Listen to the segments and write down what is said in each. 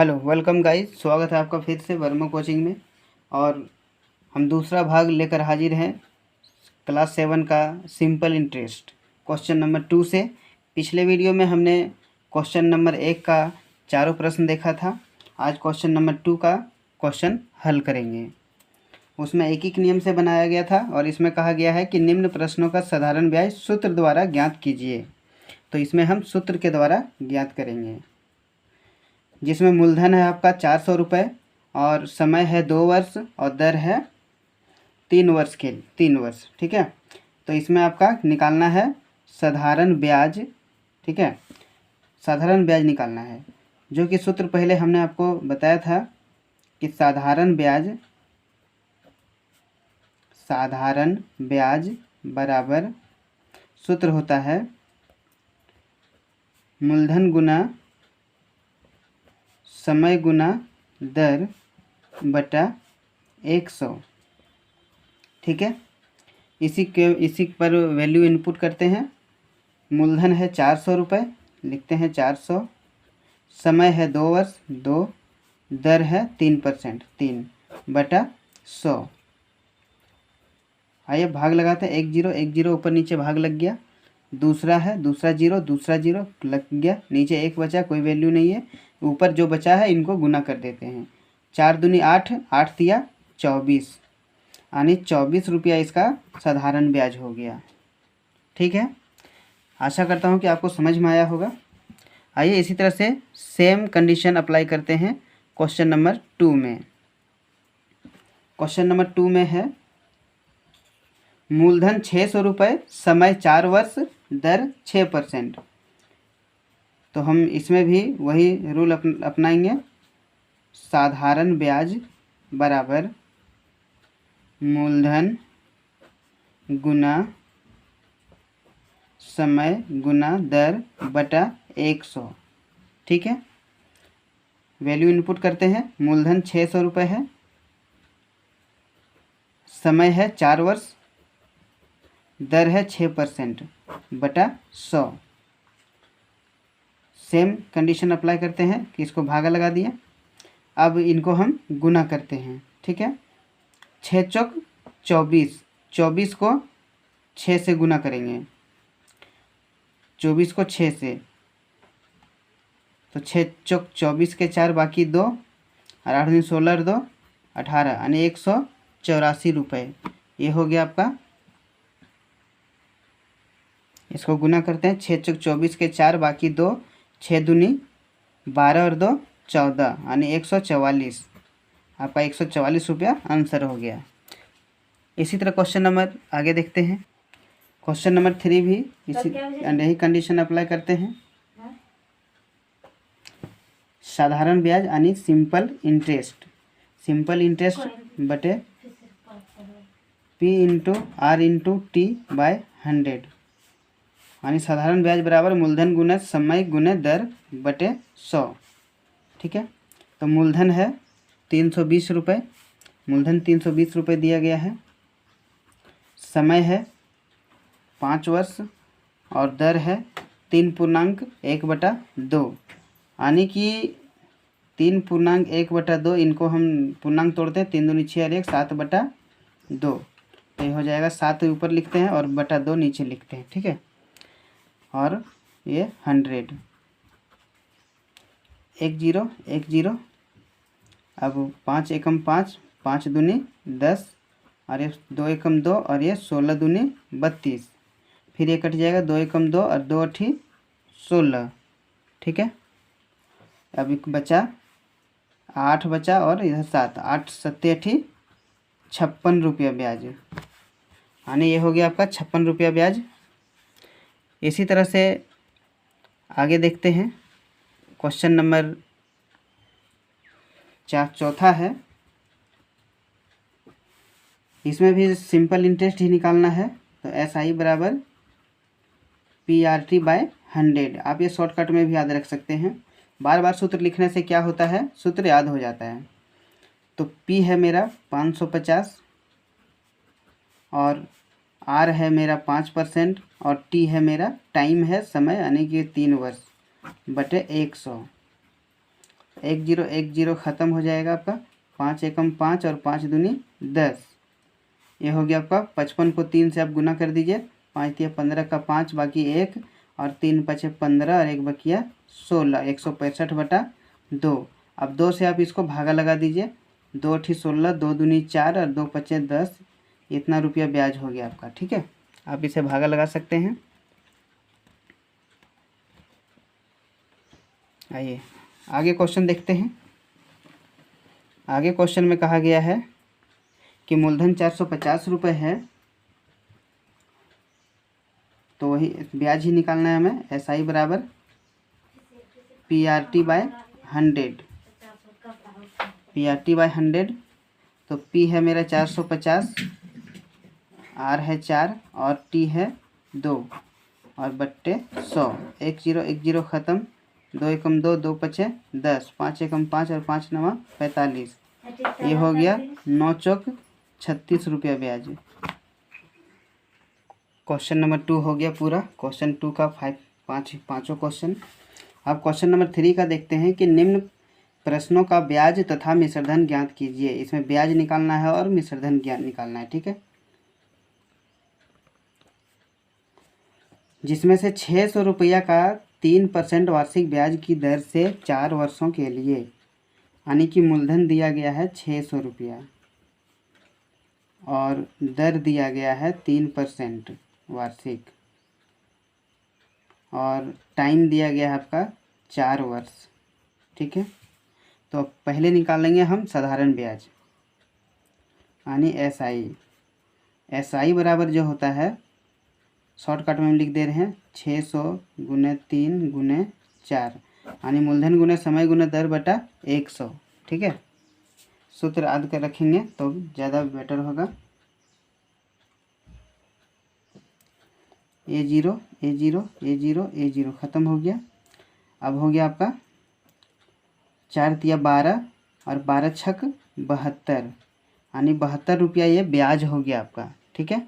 Hello welcome guys, स्वागत है आपका फिर से वर्मा कोचिंग में। और हम दूसरा भाग लेकर हाजिर हैं क्लास 7 का सिंपल इंटरेस्ट क्वेश्चन नंबर 2 से। पिछले वीडियो में हमने क्वेश्चन नंबर 1 का चारों प्रश्न देखा था। आज क्वेश्चन नंबर 2 का क्वेश्चन हल करेंगे। उसमें एक एक नियम से बनाया गया था और इसमें कहा गया है कि निम्न प्रश्नों का साधारण ब्याज सूत्र द्वारा ज्ञात कीजिए। तो इसमें हम सूत्र के द्वारा ज्ञात करेंगे, जिसमें मूलधन है आपका 400 रुपये और समय है 2 वर्ष और दर है 3 वर्ष। ठीक है, तो इसमें आपका निकालना है साधारण ब्याज। ठीक है, साधारण ब्याज निकालना है, जो कि सूत्र पहले हमने आपको बताया था कि साधारण ब्याज बराबर सूत्र होता है मूलधन गुना समय गुना दर बटा 100। ठीक है, इसी पर वैल्यू इनपुट करते हैं। मूलधन है 400 रुपये, लिखते हैं 400। समय है 2 वर्ष, 2। दर है 3%, 3 बटा 100। आइए भाग लगाते हैं। 1 0 ऊपर नीचे भाग लग गया। दूसरा है, दूसरा जीरो लग गया। नीचे 1 बचा, कोई वैल्यू नहीं है। ऊपर जो बचा है इनको गुना कर देते हैं। 4 दूनी 8, 8 तिया 24, यानी 24 रुपया इसका साधारण ब्याज हो गया। ठीक है, आशा करता हूँ कि आपको समझ में आया होगा। आइए इसी तरह से सेम कंडीशन अप्लाई करते हैं क्वेश्चन नंबर 2 में। क्वेश्चन नंबर 2 में है मूलधन 600 रुपये, समय 4 वर्ष, दर 6%। तो हम इसमें भी वही रूल अपनाएंगे। साधारण ब्याज बराबर मूलधन गुना समय गुना दर बटा 100। ठीक है, वैल्यू इनपुट करते हैं। मूलधन 600 रुपये है, समय है 4 वर्ष, दर है 6% बटा 100। सेम कंडीशन अप्लाई करते हैं कि इसको भागा लगा दिया। अब इनको हम गुना करते हैं। ठीक है, 6 चौक 24, 24 को 6 से गुना करेंगे। 24 को 6 से, तो 6 चौक 24 के 4 बाकी 2 और 8 दिन 16 और 2 18, यानी 184 रुपये। ये हो गया आपका। इसको गुना करते हैं। 6 चौक 24 के 4 बाकी 2, 6 दूनी 12 और 2 14, यानी 144। आपका 144 रुपया आंसर हो गया। इसी तरह क्वेश्चन नंबर आगे देखते हैं। क्वेश्चन नंबर 3 भी यही कंडीशन अप्लाई करते हैं। साधारण ब्याज यानी सिंपल इंटरेस्ट बटे P into R into T by 100, यानी साधारण ब्याज बराबर मूलधन गुना समय गुना दर बटे 100। ठीक है, तो मूलधन है 320 रुपये, मूलधन 320 रुपये दिया गया है। समय है 5 वर्ष और दर है 3.1/2, यानी कि 3.1/2। इनको हम पूर्णांक तोड़ते हैं। 3 दूनी 6 और 1 7/2। तो ये हो जाएगा 7 ऊपर लिखते हैं और बटा 2 नीचे लिखते हैं। ठीक है, और ये 100। 1 0। अब 5 एकम 5, 5 दूनी 10 और ये 2 एकम 2 और ये 16 दूनी 32। फिर ये कट जाएगा। 2 एकम 2 और 2 अठी 16। ठीक है, अब एक बचा 8 बचा और इधर 7, 8 सत्ते 56 रुपया ब्याज, यानी ये हो गया आपका 56 रुपया ब्याज। इसी तरह से आगे देखते हैं। क्वेश्चन नंबर चौथा है। इसमें भी सिंपल इंटरेस्ट ही निकालना है। तो SI बराबर PRT बाय 100। आप ये शॉर्टकट में भी याद रख सकते हैं। बार बार सूत्र लिखने से क्या होता है, सूत्र याद हो जाता है। तो P है मेरा 550 और R है मेरा 5% और T है मेरा टाइम है, समय, यानी कि 3 वर्ष बटे 100। एक जीरो ख़त्म हो जाएगा आपका, 5 एकम 5 और 5 दूनी 10। ये हो गया आपका 55 को 3 से आप गुना कर दीजिए, 5 तिया 15 का 5 बाकी 1 और 3 पचे 15 और 1 बकिया 16, 165/2। अब 2 से आप इसको भागा लगा दीजिए, 2 ठी 16, 2 दूनी 4 और 2 पचे 10, इतना रुपया ब्याज हो गया आपका। ठीक है, आप इसे भागा लगा सकते हैं। आइए आगे क्वेश्चन देखते हैं। आगे क्वेश्चन में कहा गया है कि मूलधन 450 रुपये है, तो वही ब्याज ही निकालना है हमें। SI बराबर PRT/100, PRT/100। तो P है मेरा 450, R है 4 और T है 2 और बट्टे 100। 1 0 ख़त्म, 2 एकम 2, 2 पचे 10, 5 एकम 5 और 5 नवा 45। ये हो गया 9 चौक 36 रुपया ब्याज। क्वेश्चन नंबर 2 हो गया पूरा। क्वेश्चन 2 का पाँचों क्वेश्चन। अब क्वेश्चन नंबर 3 का देखते हैं कि निम्न प्रश्नों का ब्याज तथा मिश्रधन ज्ञात कीजिए। इसमें ब्याज निकालना है और मिश्रधन ज्ञात निकालना है। ठीक है, जिसमें से 600 रुपया का 3% वार्षिक ब्याज की दर से 4 वर्षों के लिए, यानी कि मूलधन दिया गया है 600 रुपया और दर दिया गया है 3% वार्षिक और टाइम दिया गया है आपका 4 वर्ष। ठीक है, तो पहले निकालेंगे हम साधारण ब्याज यानी SI बराबर जो होता है, शॉर्टकट में हम लिख दे रहे हैं 600 गुने 3 गुने 4, यानी मूलधन गुने समय गुने दर बटा 100। ठीक है, सूत्र याद कर रखेंगे तो ज़्यादा बेटर होगा। A0 A0 A0 A0 ख़त्म हो गया। अब हो गया आपका 4 तिया 12 और 12 छक 72, यानी 72 रुपया ये ब्याज हो गया आपका। ठीक है,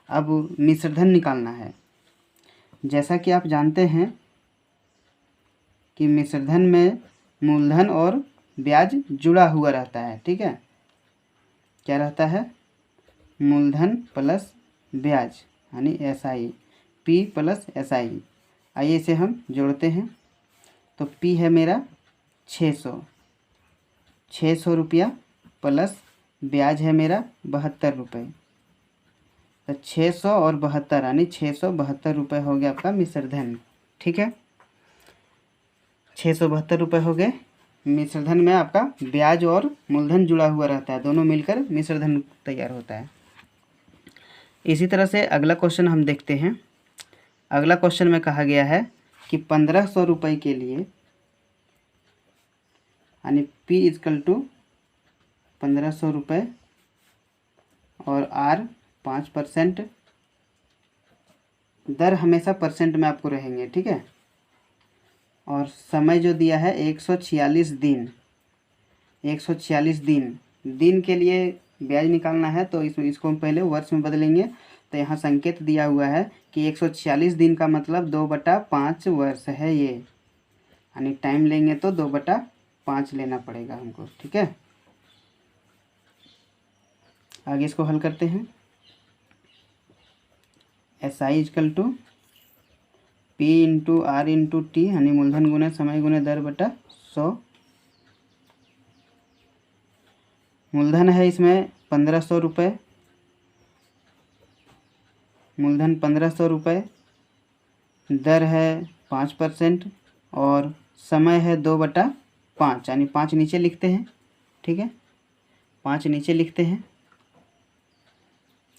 अब मिश्रधन निकालना है। जैसा कि आप जानते हैं कि मिश्रधन में मूलधन और ब्याज जुड़ा हुआ रहता है। ठीक है, क्या रहता है? मूलधन प्लस ब्याज यानी SI, P प्लस SI। आइए इसे हम जोड़ते हैं। तो P है मेरा 600 रुपया प्लस ब्याज है मेरा 72 रुपये। तो 600 और 72 यानी 672 रुपये हो गया आपका मिश्रधन। ठीक है, 672 रुपये हो गए। मिश्रधन में आपका ब्याज और मूलधन जुड़ा हुआ रहता है, दोनों मिलकर मिश्रधन तैयार होता है। इसी तरह से अगला क्वेश्चन हम देखते हैं। अगला क्वेश्चन में कहा गया है कि 1500 रुपये के लिए, यानी P = 1500 रुपये और R 5%, दर हमेशा परसेंट में आपको रहेंगे। ठीक है, और समय जो दिया है 146 दिन, 146 दिन के लिए ब्याज निकालना है। तो इसको हम पहले वर्ष में बदलेंगे। तो यहाँ संकेत दिया हुआ है कि 146 दिन का मतलब 2/5 वर्ष है ये, यानी टाइम लेंगे तो 2/5 लेना पड़ेगा हमको। ठीक है, आगे इसको हल करते हैं। SI = P × R × T, यानी मूलधन गुने समय गुने दर बटा 100। मूलधन है इसमें 1500 रुपये, मूलधन 1500 रुपये, दर है 5% और समय है 2/5, यानी 5 नीचे लिखते हैं। ठीक है, 5 नीचे लिखते हैं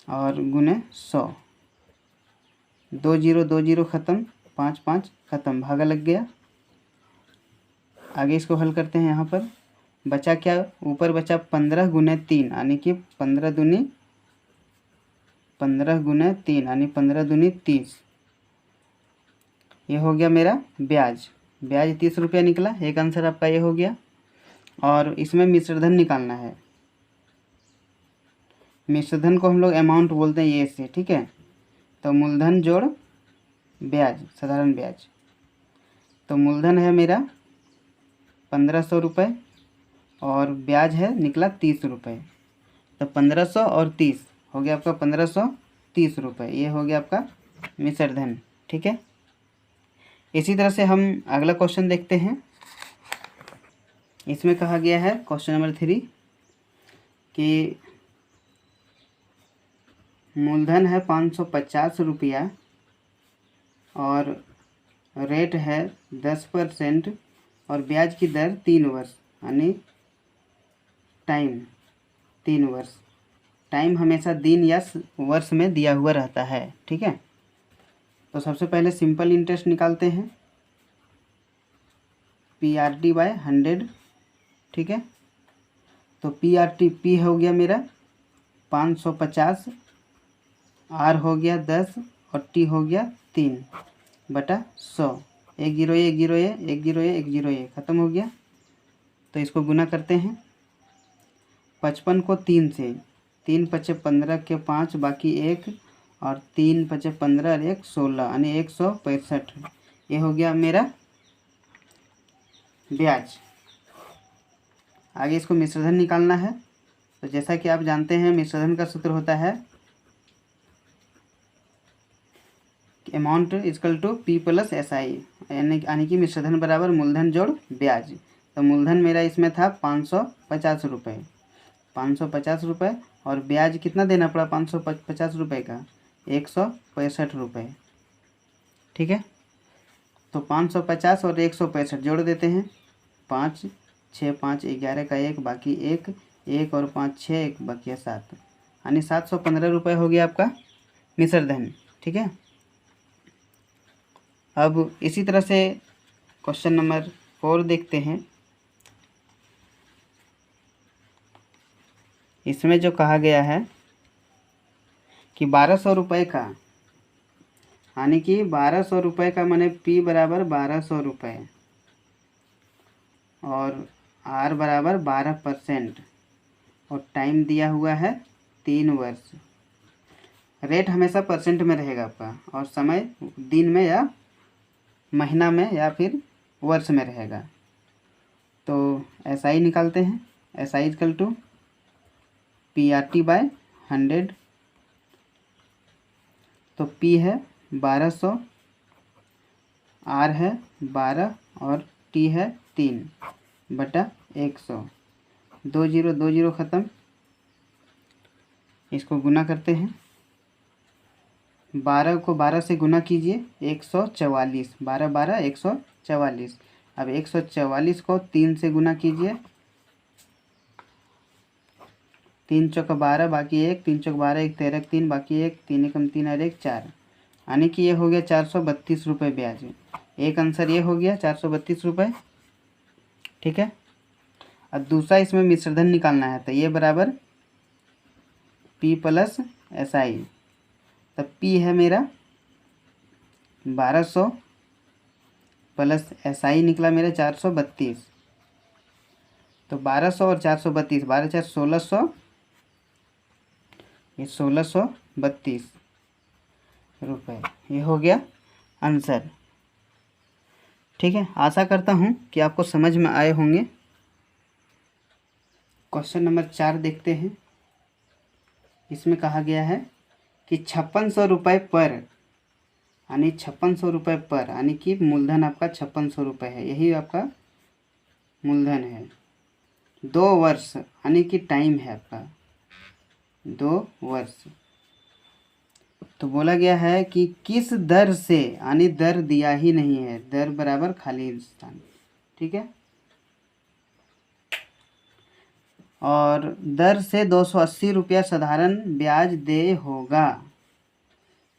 और गुने 100। 2 0 ख़त्म, 5 5 ख़त्म, भागा लग गया। आगे इसको हल करते हैं। यहाँ पर बचा क्या? ऊपर बचा 15 गुने 3, यानी कि 15 दूनी 15 गुने 3, यानी 15 दूनी 30। ये हो गया मेरा ब्याज 30 रुपया निकला। एक आंसर आपका ये हो गया। और इसमें मिश्रधन निकालना है। मिश्रधन को हम लोग अमाउंट बोलते हैं ये से। ठीक है, तो मूलधन जोड़ ब्याज, साधारण ब्याज। तो मूलधन है मेरा 1500 रुपये और ब्याज है निकला 30 रुपये। तो 1500 और 30 हो गया आपका 1530 रुपये। ये हो गया आपका मिश्र धन। ठीक है, इसी तरह से हम अगला क्वेश्चन देखते हैं। इसमें कहा गया है क्वेश्चन नंबर 3 कि मूलधन है 550 रुपया और रेट है 10% और ब्याज की दर 3 वर्ष यानी टाइम 3 वर्ष। टाइम हमेशा दिन या वर्ष में दिया हुआ रहता है। ठीक है, तो सबसे पहले सिंपल इंटरेस्ट निकालते हैं, PRT बाय 100। ठीक है, तो PRT P हो गया मेरा 550, R हो गया 10 और T हो गया 3 बटा 100। 1 0 1 0 1 0 1 0 ख़त्म हो गया। तो इसको गुना करते हैं 55 को 3 से, 3 पचे 15 के 5 बाकी 1 और 3 पचे 15 और 1 16 यानी 165। ये हो गया मेरा ब्याज। आगे इसको मिश्रधन निकालना है। तो जैसा कि आप जानते हैं मिश्रधन का सूत्र होता है amount equal to P plus SI, यानी कि मिश्रधन बराबर मूलधन जोड़ ब्याज। तो मूलधन मेरा इसमें था 550 रुपये, 550 रुपये और ब्याज कितना देना पड़ा 550 रुपये का 165 रुपये। ठीक है, तो 550 और 165 जोड़ देते हैं, 5 6 5 11 का 1 बाकी 1 1 और 5 6 1 बाकी 7 यानी 715 रुपये हो गया आपका मिश्रधन। ठीक है, अब इसी तरह से क्वेश्चन नंबर 4 देखते हैं। इसमें जो कहा गया है कि 1200 रुपये का यानी कि 1200 रुपये का माने P बराबर 1200 रुपये और R बराबर 12% और टाइम दिया हुआ है 3 वर्ष। रेट हमेशा परसेंट में रहेगा आपका और समय दिन में या महीना में या फिर वर्ष में रहेगा। तो SI निकालते हैं, SI equal to PRT by 100। तो P है 1200, R है 12 और T है 3 बटा 100। 2 0 2 0 ख़त्म। इसको गुना करते हैं, 12 को 12 से गुना कीजिए 144, 12 12 144। अब 144 को 3 से गुना कीजिए, 3 चौक 12 बाकी 1 3 चौक 12 1 13 3 बाकी 1 3 एकम 3 और 1 4 यानी कि ये हो गया 432 रुपये ब्याज। एक आंसर ये हो गया 432 रुपये। ठीक है, अब दूसरा इसमें मिश्रधन निकालना है। तो ये बराबर P प्लस SI। तब P है मेरा 1200 प्लस SI निकला मेरा 432। तो 1200 और 432 12 4 1600, ये 1632 रुपये। ये हो गया आंसर। ठीक है, आशा करता हूँ कि आपको समझ में आए होंगे। क्वेश्चन नंबर 4 देखते हैं। इसमें कहा गया है कि 5600 रुपये पर यानी 5600 रुपये पर यानी कि मूलधन आपका 5600 रुपये है, यही आपका मूलधन है। 2 वर्ष यानी कि टाइम है आपका 2 वर्ष। तो बोला गया है कि किस दर से, यानी दर दिया ही नहीं है, दर बराबर खाली स्थान। ठीक है, और दर से 280 रुपया साधारण ब्याज दे होगा।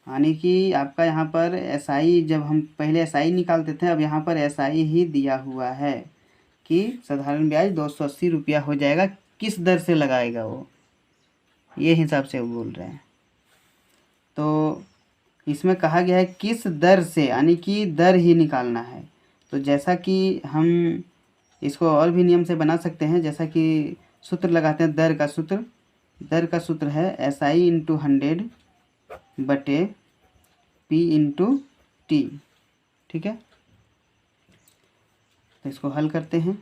यानी कि आपका यहाँ पर SI, जब हम पहले SI निकालते थे अब यहाँ पर SI ही दिया हुआ है कि साधारण ब्याज 280 रुपया हो जाएगा। किस दर से लगाएगा वो, ये हिसाब से वो बोल रहे हैं। तो इसमें कहा गया है किस दर से, यानी कि दर ही निकालना है। तो जैसा कि हम इसको और भी नियम से बना सकते हैं, जैसा कि सूत्र लगाते हैं दर का सूत्र है SI इंटू 100 बटे P इंटू T। ठीक है, तो इसको हल करते हैं।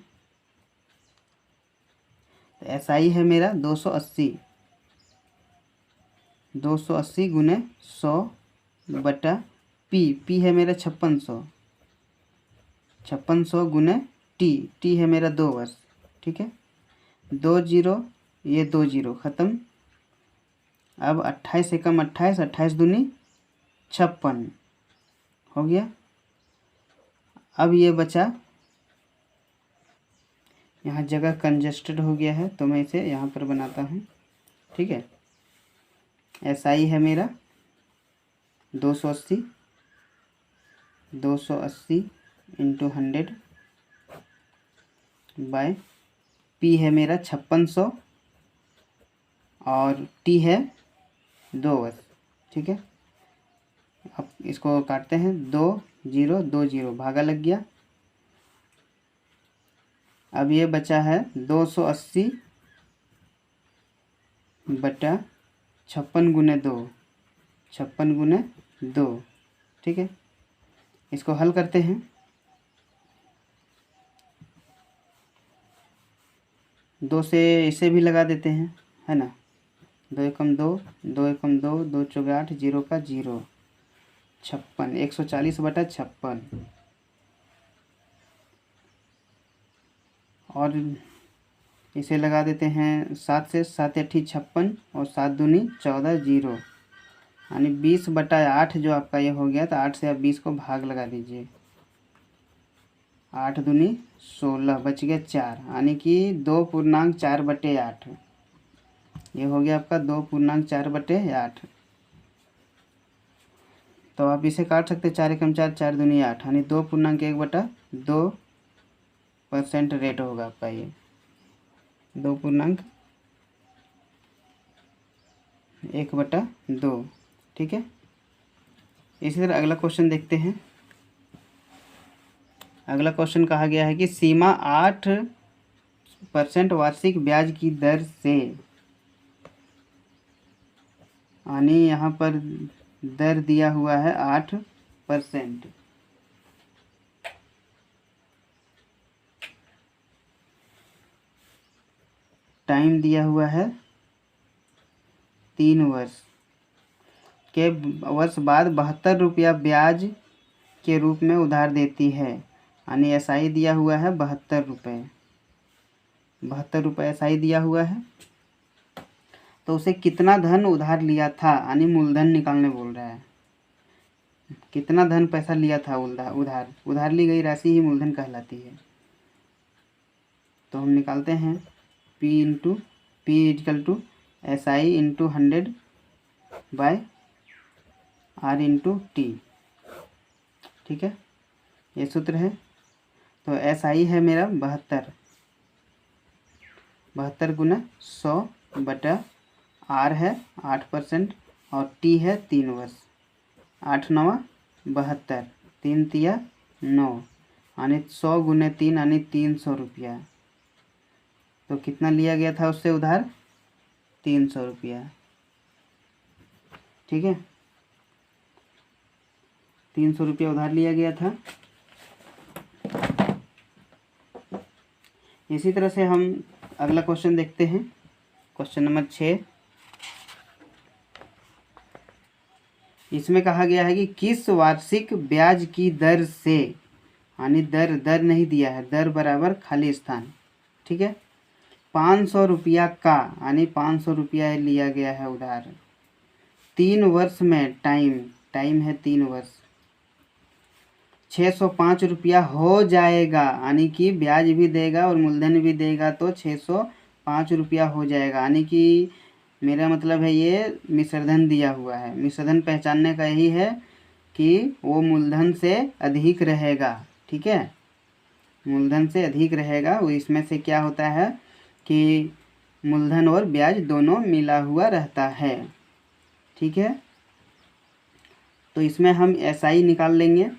तो SI है मेरा 280, 280 गुने 100 बटा P है मेरा 5600, 5600 गुने T है मेरा 2 बस। ठीक है, 2 जीरो, ये 2 जीरो ख़त्म। अब 28 एकम 28, 28 दूनी 56 हो गया। अब ये बचा, यहाँ जगह कंजस्टेड हो गया है तो मैं इसे यहाँ पर बनाता हूँ। ठीक है, SI है मेरा 280, 280 इंटू 100 बाय P है मेरा 5600 और T है 2 बस। ठीक है, अब इसको काटते हैं, 2 जीरो 2 जीरो, भागा लग गया। अब ये बचा है 280 बटा 56 गुने 2, 56 गुने 2। ठीक है, इसको हल करते हैं। 2 से इसे भी लगा देते हैं, है ना। 2 एकम 2, 2 एकम 2, 2 चौके 8, 0 का 0, 56, 140 बटा 56। और इसे लगा देते हैं 7 से, 7 अठी 56 और 7 दूनी 14, 0 यानी 20 बटा 8 जो आपका ये हो गया। तो 8 से आप 20 को भाग लगा दीजिए, 8 दूनी 16, बच गया 4 यानी कि 2.4 बटे 8। ये हो गया आपका 2.4 बटे 8। तो आप इसे काट सकते, 4 एकम 4, 4 दूनी 8 यानी 2.1 बटा 2% रेट होगा आपका ये, 2.1 बटा 2। ठीक है, इसी तरह अगला क्वेश्चन देखते हैं। अगला क्वेश्चन कहा गया है कि सीमा 8% वार्षिक ब्याज की दर से, यानी यहाँ पर दर दिया हुआ है 8%, टाइम दिया हुआ है 3 वर्ष के वर्ष बाद 72 रुपया ब्याज के रूप में उधार देती है, यानी SI दिया हुआ है 72 रुपये, 72 रुपये SI दिया हुआ है। तो उसे कितना धन उधार लिया था, यानी मूलधन निकालने बोल रहा है। कितना धन पैसा लिया था उधार ली गई राशि ही मूलधन कहलाती है। तो हम निकालते हैं P equal to SI into 100 by R into T। ठीक है, ये सूत्र है। तो SI है मेरा 72 गुना 100 बटा R है 8% और T है 3 वर्ष, 8 9 72, 3 तिया 9 यानी 100 गुने 3 यानी 300 रुपया। तो कितना लिया गया था उससे उधार, 300 रुपया। ठीक है, 300 रुपया उधार लिया गया था। इसी तरह से हम अगला क्वेश्चन देखते हैं, क्वेश्चन नंबर 6। इसमें कहा गया है कि किस वार्षिक ब्याज की दर से, यानी दर नहीं दिया है, दर बराबर खाली स्थान। ठीक है, 500 रुपया का, यानी 500 रुपया लिया गया है उधार, 3 वर्ष में, टाइम है 3 वर्ष, 605 रुपया हो जाएगा, यानी कि ब्याज भी देगा और मूलधन भी देगा तो 605 रुपया हो जाएगा। यानी कि मेरा मतलब है ये मिश्रधन दिया हुआ है। मिश्रधन पहचानने का यही है कि वो मूलधन से अधिक रहेगा। ठीक है, मूलधन से अधिक रहेगा। वो इसमें से क्या होता है कि मूलधन और ब्याज दोनों मिला हुआ रहता है। ठीक है, तो इसमें हम SI निकाल लेंगे।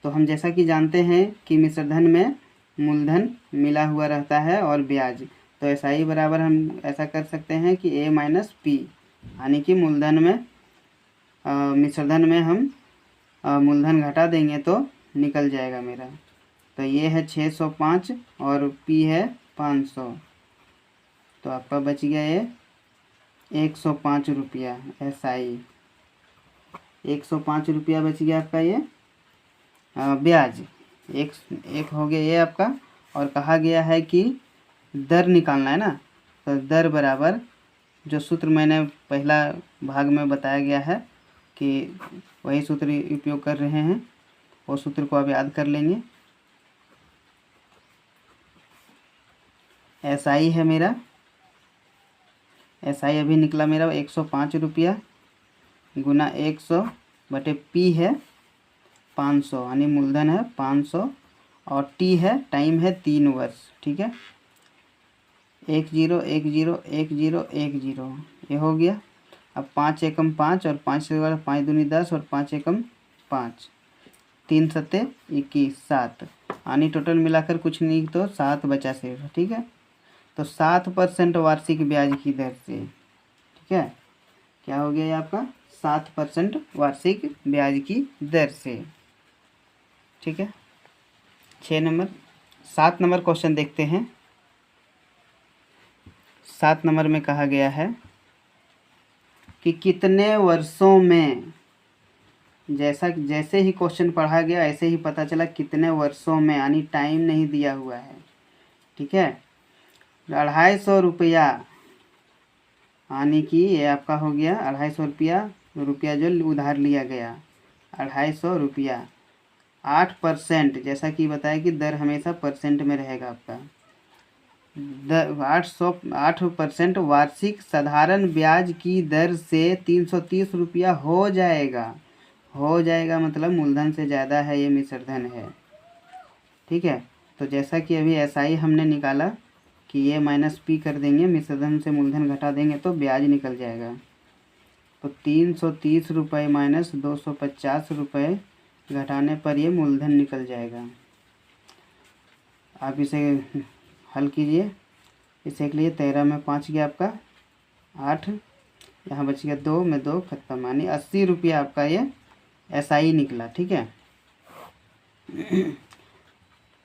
तो हम जैसा कि जानते हैं कि मिश्रधन में मूलधन मिला हुआ रहता है और ब्याज, तो SI बराबर हम ऐसा कर सकते हैं कि A माइनस P, यानी कि मूलधन में मिश्रधन में हम मूलधन घटा देंगे तो निकल जाएगा मेरा। तो ये है 605 और P है 500, तो आपका बच गया ये 105 रुपया SI। 105 रुपया बच गया आपका ये ब्याज। एक हो गया ये आपका। और कहा गया है कि दर निकालना है ना, तो दर बराबर जो सूत्र मैंने पहला भाग में बताया गया है कि वही सूत्र उपयोग कर रहे हैं, वो सूत्र को आप याद कर लेंगे। SI है मेरा, SI अभी निकला मेरा 105 रुपया गुना 100 बटे P है 500, यानी मूलधन है 500 और T है टाइम है 3 वर्ष। ठीक है, 1 0 1 0 1 0 1 0 ये हो गया। अब 5 एकम 5 और 5 से 5 दूनी 10 और 5 एकम 5, 3 सत्ते 21 7, यानी टोटल मिलाकर कुछ नहीं तो 7 बचा सिर्फ। ठीक है, तो 7% वार्षिक ब्याज की दर से, ठीक है, क्या हो गया ये आपका 7% वार्षिक ब्याज की दर से। ठीक है, 7 नंबर क्वेश्चन देखते हैं। 7 नंबर में कहा गया है कि कितने वर्षों में, जैसे ही क्वेश्चन पढ़ा गया ऐसे ही पता चला कितने वर्षों में, यानी टाइम नहीं दिया हुआ है। ठीक है, 250 रुपया, यानी कि ये आपका हो गया 250 रुपया जो उधार लिया गया, 250 रुपया। 8%, जैसा कि बताया कि दर हमेशा परसेंट में रहेगा आपका। 8% वार्षिक साधारण ब्याज की दर से 330 रुपया हो जाएगा। हो जाएगा मतलब मूलधन से ज़्यादा है, ये मिश्रधन है। ठीक है, तो जैसा कि अभी SI हमने निकाला कि ये -P कर देंगे, मिश्रधन से मूलधन घटा देंगे तो ब्याज निकल जाएगा। तो 330 रुपये माइनस 250 रुपये घटाने पर ये मूलधन निकल जाएगा। आप इसे हल कीजिए। इसे के लिए 13 में 5 गया आपका 8, यहाँ बच गया 2 में 2 खत्म, यानी 80 रुपया आपका ये SI निकला। ठीक है,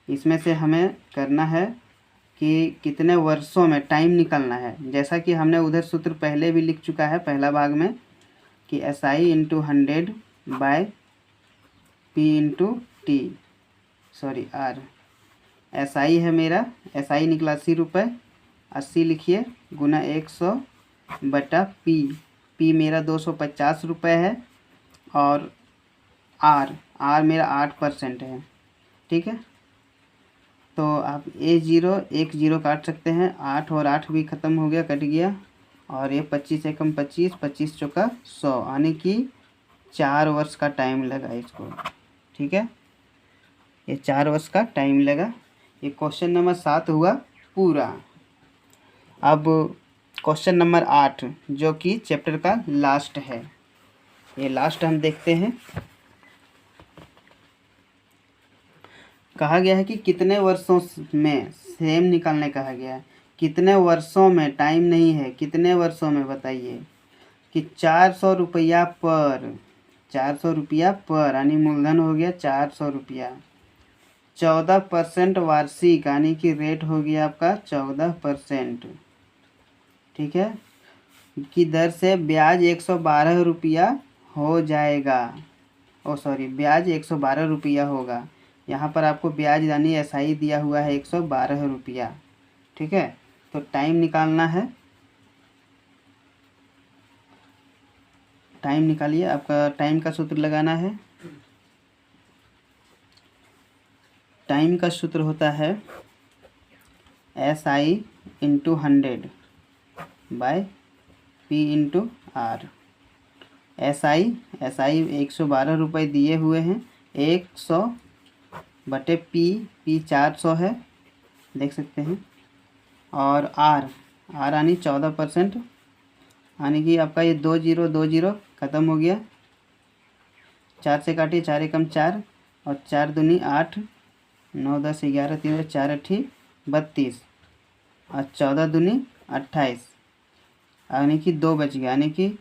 इसमें से हमें करना है कि कितने वर्षों में टाइम निकालना है। जैसा कि हमने उधर सूत्र पहले भी लिख चुका है पहला भाग में कि SI × 100 by P × T, sorry R। SI है मेरा, SI निकला 80 रुपये, 80 लिखिए गुना 100 बटा P मेरा 250 रुपये है और R मेरा 8% है। ठीक है, तो आप 1 0 काट सकते हैं, 8 और 8 भी ख़त्म हो गया, कट गया, और ये 25 एकम 25, 25 चौका 100, यानी कि 4 वर्ष का टाइम लगा इसको। ठीक है, ये 4 वर्ष का टाइम लगा। ये क्वेश्चन नंबर 7 हुआ पूरा। अब क्वेश्चन नंबर 8 जो कि चैप्टर का लास्ट है, ये लास्ट हम देखते हैं। कहा गया है कि कितने वर्षों में, सेम निकालने कहा गया है, कितने वर्षों में, टाइम नहीं है, कितने वर्षों में बताइए। कि 400 रुपया पर, 400 रुपया पर, यानी मूलधन हो गया 400 रुपया। 14% वार्षिक, यानी कि रेट हो गया आपका 14%। ठीक है, की दर से ब्याज 112 रुपया हो जाएगा। ब्याज 112 रुपया होगा। यहाँ पर आपको ब्याज यानी SI दिया हुआ है 112 रुपया। ठीक है, तो टाइम निकालना है। टाइम निकालिए, आपका टाइम का सूत्र लगाना है। टाइम का सूत्र होता है SI × 100 by P × R। SI 112 रुपये दिए हुए हैं, 100 बटे P 400 है, देख सकते हैं, और R यानी 14%, यानी कि आपका ये 2 0 2 0 ख़त्म हो गया। 4 से काटिए, 4 एकम 4 और 4 दूनी 8, 9 10 11 3 4 8 32 और 14 दूनी 28, यानी कि 2 बच गया, यानी कि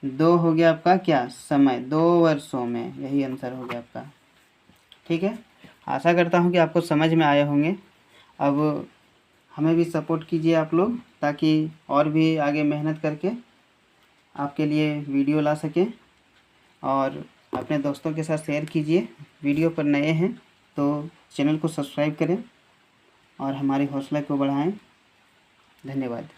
2 हो गया आपका क्या समय, 2 वर्षों में, यही आंसर हो गया आपका। ठीक है, आशा करता हूँ कि आपको समझ में आए होंगे। अब हमें भी सपोर्ट कीजिए आप लोग, ताकि और भी आगे मेहनत करके आपके लिए वीडियो ला सकें। और अपने दोस्तों के साथ शेयर कीजिए। वीडियो पर नए हैं तो चैनल को सब्सक्राइब करें और हमारी हौसला को बढ़ाएं। धन्यवाद।